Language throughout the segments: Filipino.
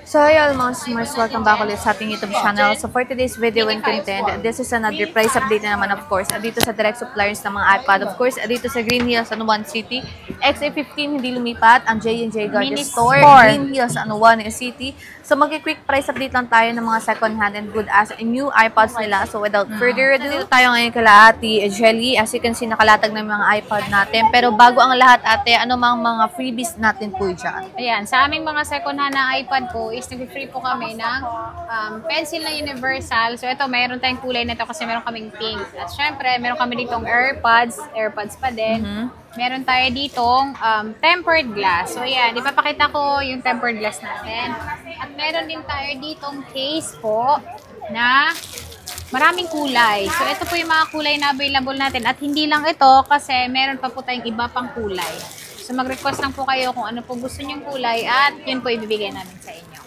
So hi all mga smars, welcome back ulit sa ating YouTube channel. So for today's video and content, this is another price update na naman of course. Dito sa direct suppliers ng mga iPad, of course, dito sa Green Hills, One City. XA15 hindi lumipat, ang J&J Gadget Store, Green Hills, One City. So mag-quick price update lang tayo ng mga second hand and good as new iPads nila. So without further ado, dito tayo ngayon kala Ate Jelly. As you can see, nakalatag na yung mga iPad natin. Pero bago ang lahat ate, ano mga freebies natin po dyan? Ayan, sa aming mga second hand na iPad po is nag-free po kami ng pencil na universal. So ito, mayroon tayong kulay na ito kasi meron kaming pink. At syempre, meron kami ditong AirPods pa din. Meron tayo ditong tempered glass. So ayan, ipapakita ko yung tempered glass natin. At meron din tayo ditong case po na maraming kulay. So ito po yung mga kulay na available natin. At hindi lang ito kasi meron pa po tayong iba pang kulay. So mag-request lang po kayo kung ano po gusto nyong kulay at yun po ibibigay namin sa inyo.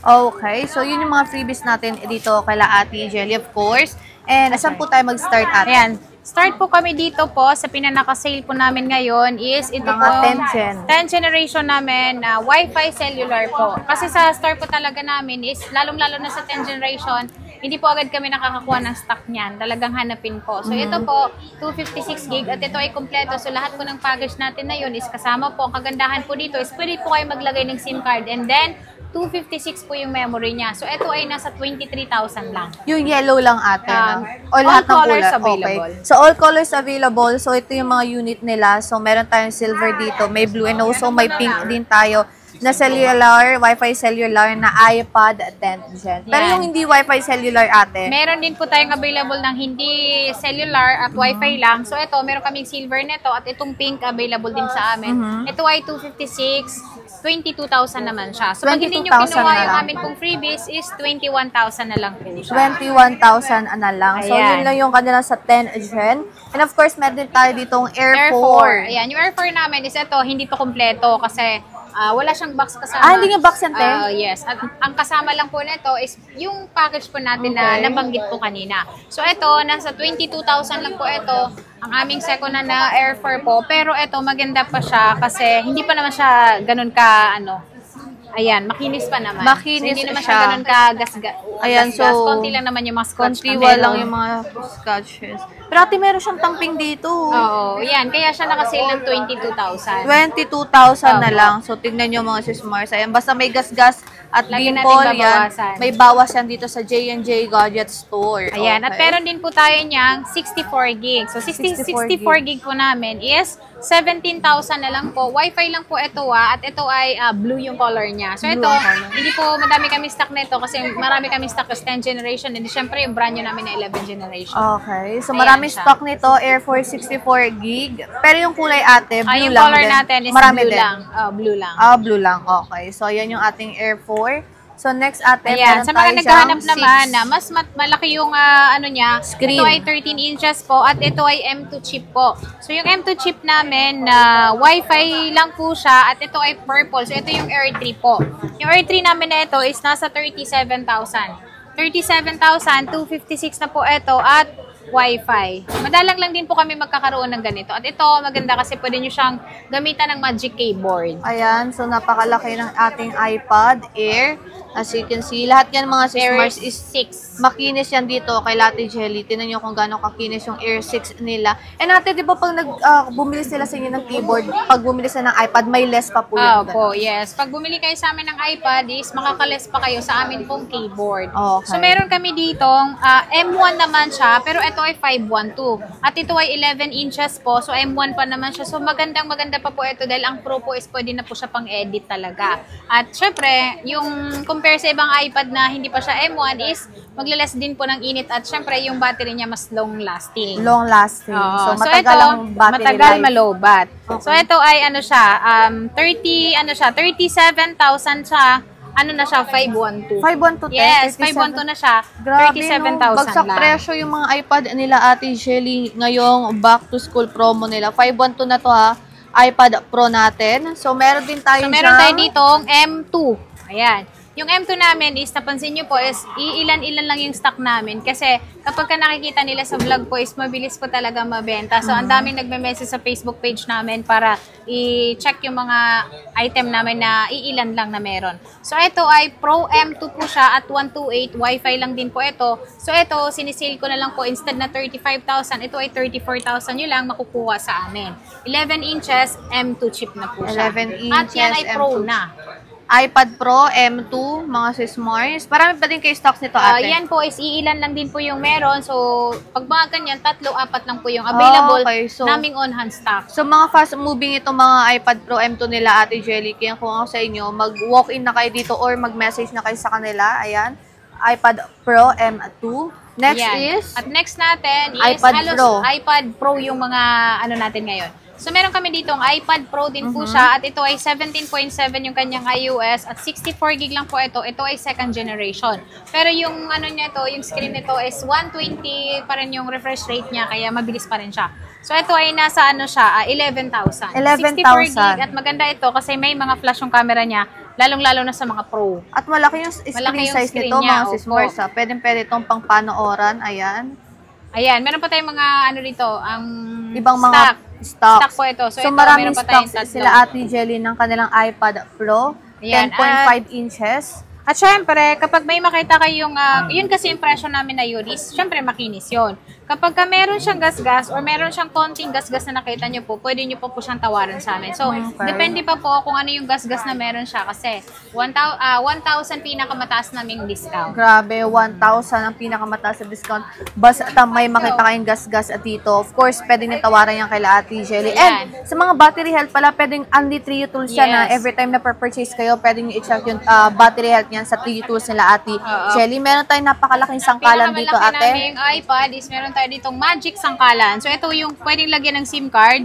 Okay, so yun yung mga freebies natin dito kay Ate Jelly of course. And saan po tayo mag-start ate? Ayan. Start po kami dito po sa pinanaka-sale po namin ngayon is ito po 10 generation namin na Wi-Fi cellular po. Kasi sa store po talaga namin is lalong-lalo na sa 10 generation, hindi po agad kami nakakakuha ng stock niyan. Talagang hanapin po. So ito po 256 gig at ito ay kompleto. So lahat po ng package natin na yun is kasama po. Ang kagandahan po dito is pwede po kayo maglagay ng SIM card and then 256 po yung memory niya. So, ito ay nasa 23,000 lang. Yung yellow lang ate, no? O lahat ng colors kulay. available. Okay. So, all colors available. So, ito yung mga unit nila. So, meron tayong silver dito. May blue and also may pink din tayo na cellular, Wi-Fi cellular na iPad 10th Gen. Pero yung hindi Wi-Fi cellular ate? Meron din po tayong available ng hindi cellular at Wi-Fi lang. So, ito, meron kaming silver nito at itong pink available din sa amin. Ito ay 256, 22,000 naman siya. So, pag hindi nyo kinuha yung amin pong freebies is 21,000 na lang po siya. 21,000 na lang. So, yun lang yung kanila sa 10th Gen. And of course, meron din tayo ditong Air 4. Ayan, yung Air 4 namin is ito, hindi to kompleto kasi wala siyang box kasama. Hindi nga box yan, te? Yes. At ang kasama lang po nito is yung package po natin na nabanggit po kanina. So, ito, nasa 22,000 lang po ito. Ang aming second na Air 4 po. Pero ito, maganda pa siya kasi hindi pa naman siya ganun ka, ayan, makinis pa naman. Makinis so, hindi naman siya. Siya ganun ka gas-gas. Ayan, so, konti lang naman yung mga scotch. Konti lang yung mga scotches. Pero ate, meron siyang tamping dito. Oo, yan. Kaya siya nakasale ng 22,000. 22,000 na lang. So, tignan nyo mga sis Mars. Ayan, basta may gas-gas at dimple yan. May bawas yan dito sa J&J Gadget Store. Ayan, at meron din po tayo niyang 64 gig. So, 64 gig po namin is 17,000 na lang po. Wi-Fi lang po ito at ito ay blue yung color niya. So, ito, hindi po madami kami stock nito kasi marami kami stock as 10 generation. And syempre, yung brand new namin na 11 generation. Okay. So, marami stock nito, Air 4 64 gig. Pero yung kulay ate, blue yung lang color din. natin is marami blue din. lang. Blue lang. Blue lang. Okay. So, ayan yung ating Air 4. So, next ate, ayan, sa mga naghahanap naman na mas malaki yung niya, screen. Ito ay 13 inches po at ito ay M2 chip po. So, yung M2 chip namin na Wi-Fi lang po siya at ito ay purple. So, ito yung Air 3 po. Yung Air 3 namin na ito is nasa 37,000. 37,000, 256 na po ito at Wi-Fi. Madalang lang din po kami magkakaroon ng ganito. At ito, maganda kasi pwede nyo siyang gamitan ng Magic Keyboard. Ayan, so napakalaki ng ating iPad Air. As you can see, lahat yan mga sis Mars is 6. Makinis yan dito kay Ate Jelly. Tingnan nyo kung gaano kakinis yung Air 6 nila. And ate, di ba pag bumili sila sa inyo ng keyboard, pag bumili sila ng iPad, may less pa po yun. Opo, yes. Pag bumili kayo sa amin ng iPad is makaka-less pa kayo sa amin pong keyboard. Okay. So, meron kami ditong M1 naman siya, pero ito ay 512. At ito ay 11 inches po, so M1 pa naman siya. So, maganda pa po ito dahil ang Pro po is pwede na po siya pang edit talaga. At syempre, yung compare sa ibang iPad na hindi pa siya M1 is magle-less din po ng init at syempre yung battery niya mas long lasting. Long lasting. So, matagal ito, ang battery matagal life. malobat. Okay. So, ito ay 37,000 siya. Ano na siya? 512. 512? Yes, 512 na siya. Grabe, 37,000 bagsak lang. presyo yung mga iPad nila Ate Jelly ngayong back to school promo nila. 512 na to ha. iPad Pro natin. So, meron din tayo So, meron tayo ditong M2. Ayan. Yung M2 namin is, napansin nyo po, is iilan-ilan lang yung stock namin. Kasi kapag ka nakikita nila sa vlog po, is mabilis po talaga mabenta. So, ang daming nagme-message sa Facebook page namin para i-check yung mga item namin na iilan lang na meron. So, ito ay Pro M2 po siya at 128. Wi-Fi lang din po ito. So, ito, sinisale ko na lang po. Instead na 35,000, ito ay 34,000 nyo lang makukuha sa amin. 11 inches, M2 chip na po siya. 11 inches, at yan ay Pro M2 na. iPad Pro M2, mga sis Mars. Marami pa din kayo stocks nito, ate. Yan po is iilan lang din po yung meron. So, pag mga ganyan, 3-4 lang po yung available Okay, so, naming on-hand stock. So, mga fast-moving itong mga iPad Pro M2 nila, Ate Jelly. Kaya kung ako sa inyo, mag-walk-in na kayo dito or mag-message na kayo sa kanila. Ayan. iPad Pro M2. Next is? At next natin is iPad Pro. iPad Pro yung mga ano natin ngayon. So, meron kami dito ang iPad Pro din po siya at ito ay 17.7 yung kanyang iOS at 64 gig lang po ito. Ito ay second generation. Pero yung ano niya ito, yung screen nito is 120 pa rin yung refresh rate niya kaya mabilis pa rin siya. So, ito ay nasa ano siya, 11,000. 64 gig at maganda ito kasi may mga flash yung camera niya, lalong-lalo na sa mga Pro. At malaki yung screen size nito, niya, mga sis Mars. Pwede itong pang panooran. Ayan. Ayan, meron pa tayong mga ano dito, ang ibang mga stocks. Stock po ito. So, ito, maraming meron pa tayong stocks tatlo. sila Ate Jelly ng kanilang iPad Pro. Ayan, 10.5 inches. At syempre, kapag may makita kayong, yun kasi impression namin na yun is, syempre makinis yun. Kapag ka meron siyang gasgas or meron siyang konting gasgas na nakita nyo po, pwede nyo po siyang tawaran sa amin. So, depende pa po kung ano yung gasgas na meron siya kasi 1,000 pinakamataas naming discount. Grabe, 1,000 ang pinakamataas sa discount. Basta may makita kayong gasgas at dito. Of course, pwede nyo tawaran yan kay Ate Jelly. And sa mga battery health pala, pwedeng only 3 tools siya na every time na purchase kayo, pwede nyo i-check yung battery health niyan sa 3 tools nila Ate Jelly. Meron tayong napakalaking sangkalan dito, ate. Pinakamalaki naming iPad is meron tayo ditong Magic sangkalan. So, ito yung pwedeng lagyan ng SIM card.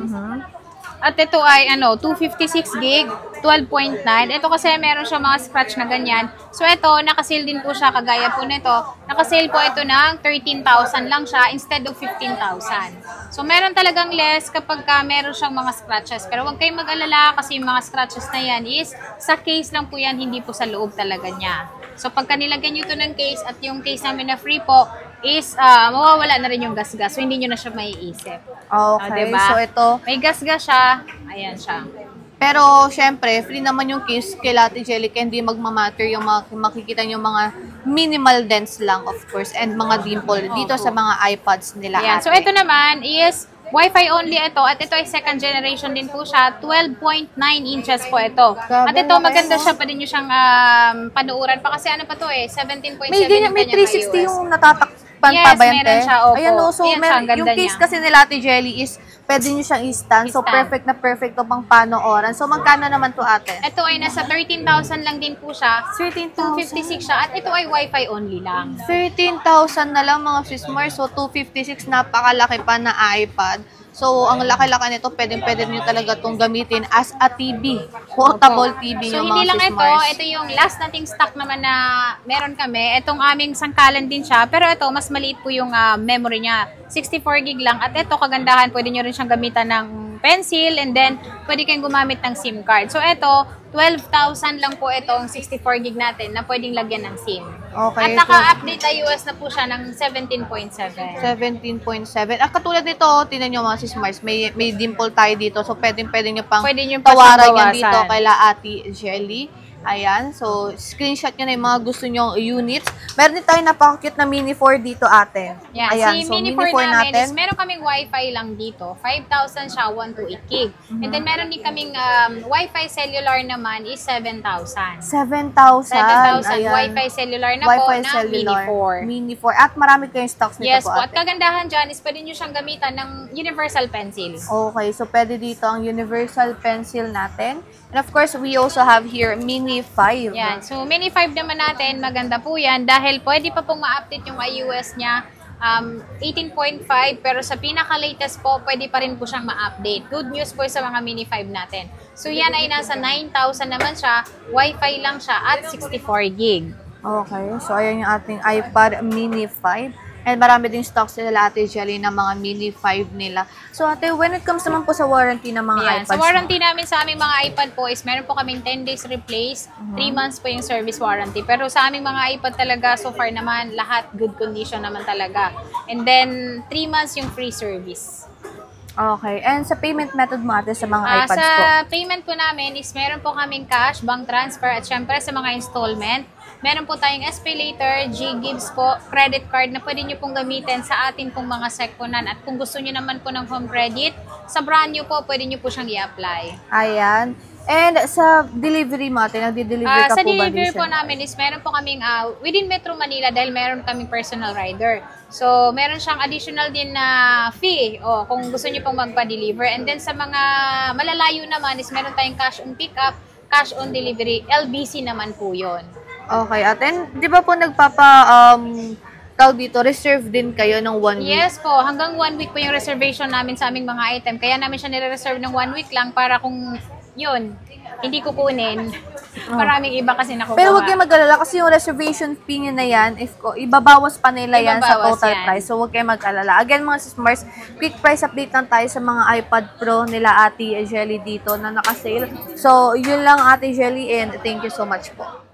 At ito ay 256 gig, 12.9. Ito kasi meron siya mga scratch na ganyan. So, ito, nakasale din po siya, kagaya po nito. Nakasale po ito ng 13,000 lang siya instead of 15,000. So, meron talagang less kapag meron siyang mga scratches. Pero huwag kayong mag-alala kasi yung mga scratches na yan is sa case lang po yan, hindi po sa loob talaga niya. So, pagka nilagyan nyo ito ng case at yung case namin na free po, is mawawala na rin yung gasgas. So, hindi nyo na siya maiisip. Okay. Diba? So, ito. May gasgas siya. Ayan siya. Pero, syempre, free naman yung case kay Ate Jelly kaya hindi magmamatter yung makikita yung mga minimal dents lang, of course, and mga dimple dito sa mga iPads nila. Ayan. Ate. So, ito naman is Wi-Fi only ito. At ito ay second generation din po siya. 12.9 inches po ito. At ito, maganda siya. Pwede nyo siyang panuuran pa. Kasi ano pa to 17.7 may 360 yung natatakpan pa ba yan, meron siya. Opo. Ayan, no, so, Ayan siya, yung case niya. kasi nila Ate Jelly is pwede nyo siyang i-stand. So, perfect na perfect to pang panooran. So, magkano naman to, ate? Ito ay nasa 13,000 lang din po siya. 256 siya. At ito ay Wi-Fi only lang. 13,000 na lang mga sis Mars. So, 256, napakalaki pa na iPad. So, ang laki-laki nito, pwede nyo talaga itong gamitin as a TV. Portable TV so, yung hindi mga lang sis ito. Mars. Ito yung last nating stock naman na meron kami. Itong aming sangkalan din siya. Pero ito, mas maliit po yung memory niya. 64 gig lang. At ito, kagandahan, pwede nyo rin siyang gamitan ng pencil and then pwede kayong gumamit ng SIM card. So, ito, 12,000 lang po itong 64 gig natin na pwedeng lagyan ng SIM. Okay. At naka-update iOS na po siya ng 17.7. 17.7. Katulad nito, tinan nyo mga sis Mars, may dimple tayo dito. So, pwede nyo pang Pwede nyo pa tawaran siyang yan dito bawasan. kay Ate Jelly. Ayan. So, screenshot nyo na yung mga gusto nyong units. Meron din tayo napaka-cute na Mini 4 dito, ate. Yeah, Ayan. si So, Mini 4 namin is meron kaming Wi-Fi lang dito. 5,000 siya, 128 gig. And then meron din kaming Wi-Fi cellular naman is 7,000. 7,000. 7,000 Wi-Fi cellular na Wi-Fi po na cellular. Mini 4. Mini 4. At marami kayong stocks nito Yes po, po. At ate. kagandahan dyan is pwede nyo siyang gamitan ng universal pencil. Okay. So, pwede dito ang universal pencil natin. And of course, we also have here Mini 5. Yan. So, Mini 5 naman natin, maganda po yan dahil pwede pa pong ma-update yung iOS niya 18.5 pero sa pinaka-latest po, pwede pa rin po siyang ma-update. Good news po sa mga Mini 5 natin. So, yan ay nasa 9,000 naman siya. Wi-Fi lang siya at 64 gig. Okay. So, ayan yung ating iPad Mini 5. And marami din stocks nila Ate Jelly ng mga mini 5 nila. So ate, when it comes naman po sa warranty ng mga Ayan. iPads Sa warranty namin sa aming mga iPad po is meron po kaming 10 days replace, 3 months po yung service warranty. Pero sa aming mga iPad talaga, so far naman, lahat good condition naman talaga. And then, 3 months yung free service. Okay. And sa payment method mo ate sa mga iPads Sa po? payment po namin is meron po kaming cash, bank transfer, at syempre sa mga installment. Meron po tayong SPayLater, G-Gives po, credit card na pwede nyo pong gamitin sa atin pong mga sekponan. At kung gusto nyo naman po ng home credit, sa brand nyo po, pwede nyo po siyang i-apply. Ayan. And sa delivery mo ate, nagdi-deliver ka Sa po ba delivery din po siya? namin is meron po kaming within Metro Manila dahil meron kaming personal rider. So, meron siyang additional din na fee kung gusto niyo pong magpa-deliver. And then sa mga malalayo naman is meron tayong cash on pick-up, cash on delivery, LBC naman po yon. Okay, ate. And di ba po tawag dito, reserve din kayo ng 1 week? Yes po, hanggang 1 week po yung reservation namin sa aming mga item. Kaya namin siya nire-reserve ng 1 week lang para kung yun, hindi kukunin. Maraming iba kasi nakukuha. Pero huwag kayong mag-alala kasi yung reservation fee nyo na yan, ibabawas pa nila yan sa Ibabawas total yan. price. So huwag kayong mag-alala. Again mga Sismars, quick price update lang tayo sa mga iPad Pro nila Ate Jelly dito na naka-sale. So yun lang Ate Jelly and thank you so much po.